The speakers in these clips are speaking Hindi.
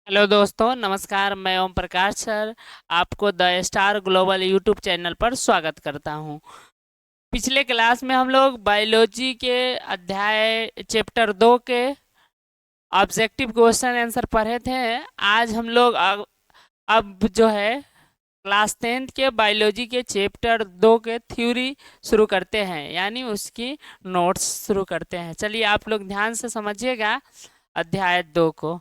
हेलो दोस्तों, नमस्कार। मैं ओम प्रकाश सर आपको the star global YouTube channel पर स्वागत करता हूं। पिछले क्लास में हम लोग बायोलॉजी के अध्याय चैप्टर 2 के ऑब्जेक्टिव क्वेश्चन आंसर पढ़े थे। आज हम लोग अब जो है क्लास 10th के बायोलॉजी के चैप्टर 2 के थ्योरी शुरू करते हैं, यानी उसकी नोट्स शुरू करते हैं। चलिए आप लोग ध्यान से समझिएगा अध्याय 2 को।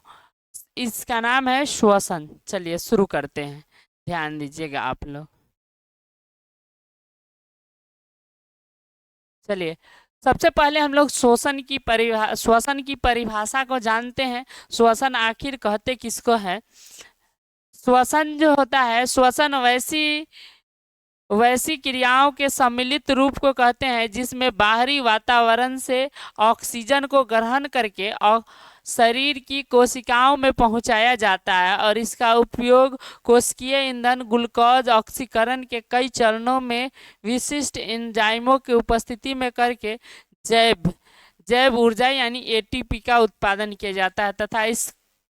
इसका नाम है श्वसन। चलिए शुरू करते हैं, ध्यान दीजिएगा आप लोग। चलिए सबसे पहले हम लोग श्वसन की परिभाषा को जानते हैं। श्वसन आखिर कहते किसको है? श्वसन जो होता है, श्वसन वैसी वैसी क्रियाओं के सम्मिलित रूप को कहते हैं जिसमें बाहरी वातावरण से ऑक्सीजन को ग्रहण करके और शरीर की कोशिकाओं में पहुंचाया जाता है, और इसका उपयोग कोशिकीय ईंधन ग्लूकोज ऑक्सीकरण के कई चरणों में विशिष्ट एंजाइमों की उपस्थिति में करके जैव जैव ऊर्जा यानी एटीपी का उत्पादन किया जाता है, तथा इस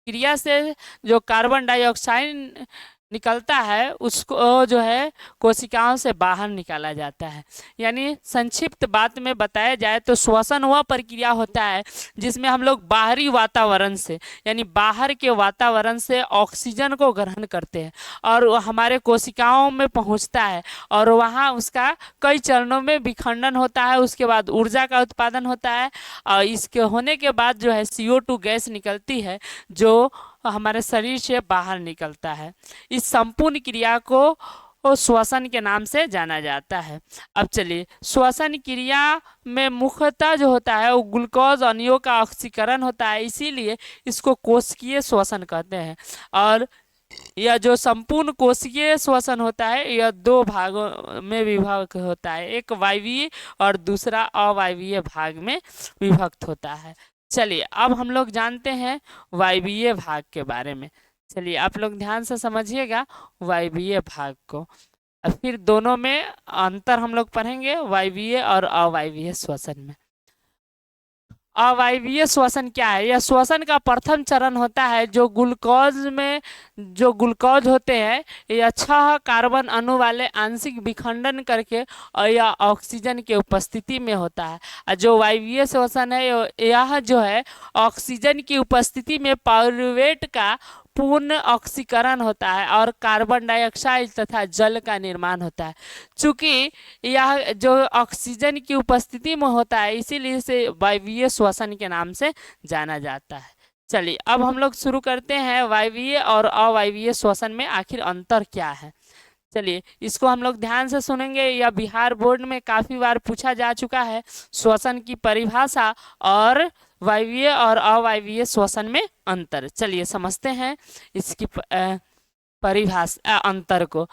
क्रिया से जो कार्बन डाइऑक्साइड निकलता है उसको जो है कोशिकाओं से बाहर निकाला जाता है। यानी संक्षिप्त बात में बताया जाए तो श्वसन वह प्रक्रिया होता है जिसमें हम लोग बाहरी वातावरण से, यानी बाहर के वातावरण से ऑक्सीजन को ग्रहण करते हैं और वो हमारे कोशिकाओं में पहुंचता है, और वहाँ उसका कई चरणों में विखंडन होता है। उसके बाद ऊर्जा का उत्पादन होता है, और इसके होने के बाद जो है CO2 गैस निकलती है जो हमारे शरीर से बाहर निकलता है। इस संपूर्ण क्रिया को श्वसन के नाम से जाना जाता है। अब चलिए, श्वसन क्रिया में मुख्यतः जो होता है वो ग्लूकोज अणुओं का ऑक्सीकरण होता है, इसीलिए इसको कोशिकीय श्वसन कहते हैं। और यह जो संपूर्ण कोशिकीय श्वसन होता है यह 2 भागों में विभाग होता है, एक वायवीय और दूसरा अवायवीय भाग में विभक्त होता है। चलिए अब हम लोग जानते हैं वायवीय भाग के बारे में। चलिए आप लोग ध्यान से समझिएगा वायवीय भाग को। अब फिर दोनों में अंतर हम लोग पढ़ेंगे, वायवीय और अवायवीय श्वसन में। अवायवीय श्वसन क्या है? यह श्वसन का प्रथम चरण होता है जो ग्लूकोज होते हैं यह 6 कार्बन अणु वाले आंशिक विखंडन करके और यह ऑक्सीजन के उपस्थिति में होता है। और जो वायवीय श्वसन है यह जो है ऑक्सीजन की उपस्थिति में पाइरूवेट का पूर्ण ऑक्सीकरण होता है और कार्बन डाइऑक्साइड तथा जल का निर्माण होता है। चूंकि यह जो ऑक्सीजन की उपस्थिति में होता है इसीलिए इसे वायवीय श्वसन के नाम से जाना जाता है। चलिए अब हम लोग शुरू करते हैं वायवीय और अवायवीय श्वसन में आखिर अंतर क्या है। चलिए इसको हम लोग ध्यान से सुनेंगे, यह बिहार बोर्ड में काफी बार पूछा जा चुका है। श्वसन की परिभाषा और वायवीय और अवायवीय श्वसन में अंतर। चलिए समझते हैं इसकी परिभाषा अंतर को।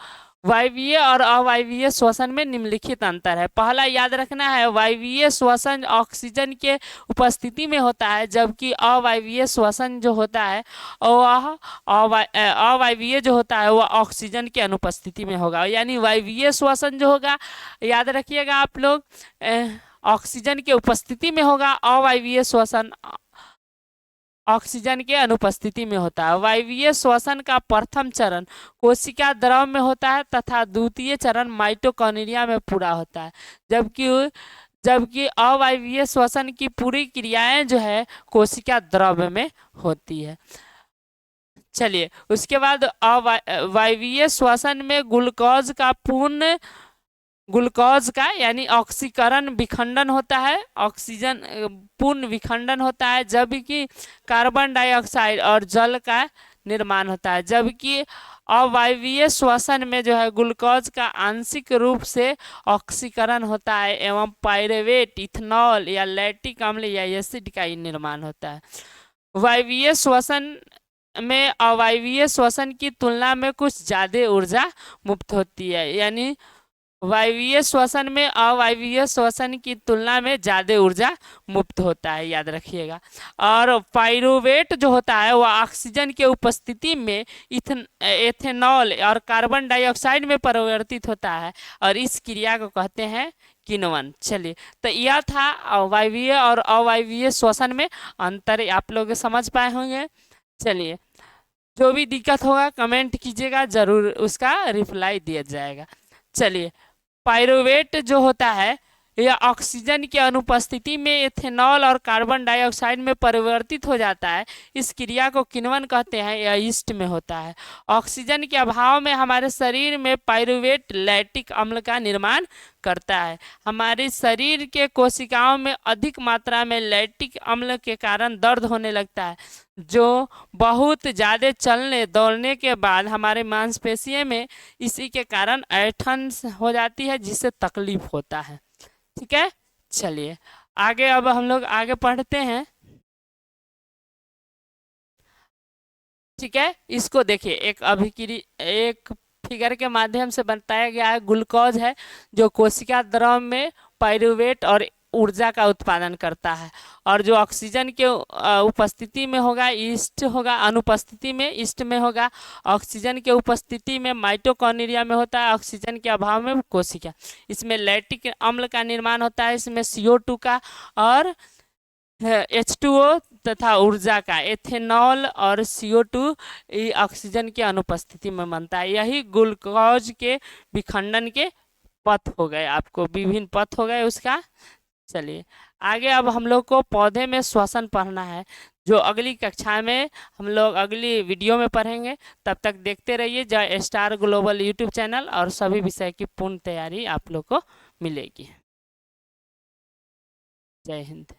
वायवीय और अवायवीय श्वसन में निम्नलिखित अंतर है। पहला याद रखना है, वायवीय श्वसन ऑक्सीजन के उपस्थिति में होता है, जबकि अवायवीय श्वसन जो होता है वह अवायवीय जो होता है वह ऑक्सीजन के अनुपस्थिति में होगा। यानी वायवीय श्वसन जो होगा, याद रखिएगा आप लोग, ऑक्सीजन के उपस्थिति में होगा। अवायवीय श्वसन ऑक्सीजन के अनुपस्थिति में होता है। वायवीय श्वसन का प्रथम चरण कोशिका द्रव में होता है तथा द्वितीय चरण माइटोकॉन्ड्रिया में पूरा होता है, जबकि जबकि अवायवीय श्वसन की पूरी क्रियाएं जो है कोशिका द्रव में होती है। चलिए उसके बाद वायवीय श्वसन में ग्लूकोज का यानी ऑक्सीकरण विखंडन होता है, ऑक्सीजन पूर्ण विखंडन होता है, जबकि कार्बन डाइऑक्साइड और जल का निर्माण होता है। जबकि अवायवीय श्वसन में जो है ग्लूकोज का आंशिक रूप से ऑक्सीकरण होता है एवं पाइरूवेट, इथेनॉल या लैक्टिक अम्ल या एसिड का ही निर्माण होता है। वायवीय श्वसन में अवायवीय श्वसन की तुलना में कुछ ज़्यादा ऊर्जा मुक्त होती है, यानी वायवीय श्वसन में अवायवीय श्वसन की तुलना में ज़्यादा ऊर्जा मुक्त होता है, याद रखिएगा। और पाइरूवेट जो होता है वह ऑक्सीजन के उपस्थिति में एथेनॉल और कार्बन डाइऑक्साइड में परिवर्तित होता है और इस क्रिया को कहते हैं किण्वन। चलिए तो यह था वायवीय और अवायवीय श्वसन में अंतर, आप लोग समझ पाए होंगे। चलिए जो भी दिक्कत होगा कमेंट कीजिएगा, जरूर उसका रिप्लाई दिया जाएगा। चलिए, पाइरुवेट जो होता है यह ऑक्सीजन की अनुपस्थिति में एथेनॉल और कार्बन डाइऑक्साइड में परिवर्तित हो जाता है। इस क्रिया को किण्वन कहते हैं, यह ईस्ट में होता है। ऑक्सीजन के अभाव में हमारे शरीर में पाइरुवेट लैक्टिक अम्ल का निर्माण करता है। हमारे शरीर के कोशिकाओं में अधिक मात्रा में लैक्टिक अम्ल के कारण दर्द होने लगता है, जो बहुत ज़्यादा चलने दौड़ने के बाद हमारे मांसपेशियों में इसी के कारण ऐंठन हो जाती है, जिससे तकलीफ होता है। ठीक है, चलिए आगे, अब हम लोग आगे पढ़ते हैं। ठीक है, इसको देखिए, एक फिगर के माध्यम से बताया गया है। ग्लूकोज है जो कोशिका द्रव में पाइरुवेट और ऊर्जा का उत्पादन करता है, और जो ऑक्सीजन के उपस्थिति में होगा ईस्ट होगा, अनुपस्थिति में ईस्ट में होगा। ऑक्सीजन के उपस्थिति में माइटोकॉन्ड्रिया में होता है, ऑक्सीजन के अभाव में कोशिका। इसमें लैक्टिक अम्ल का निर्माण होता है, इसमें CO2 का और H2O तथा ऊर्जा का एथेनॉल और CO2 ऑक्सीजन की अनुपस्थिति में बनता है। यही ग्लूकोज के विखंडन के पथ हो गए, आपको विभिन्न पथ हो गए उसका। चलिए आगे, अब हम लोग को पौधे में श्वसन पढ़ना है, जो अगली कक्षा में हम लोग अगली वीडियो में पढ़ेंगे। तब तक देखते रहिए जय स्टार ग्लोबल यूट्यूब चैनल, और सभी विषय की पूर्ण तैयारी आप लोग को मिलेगी। जय हिंद।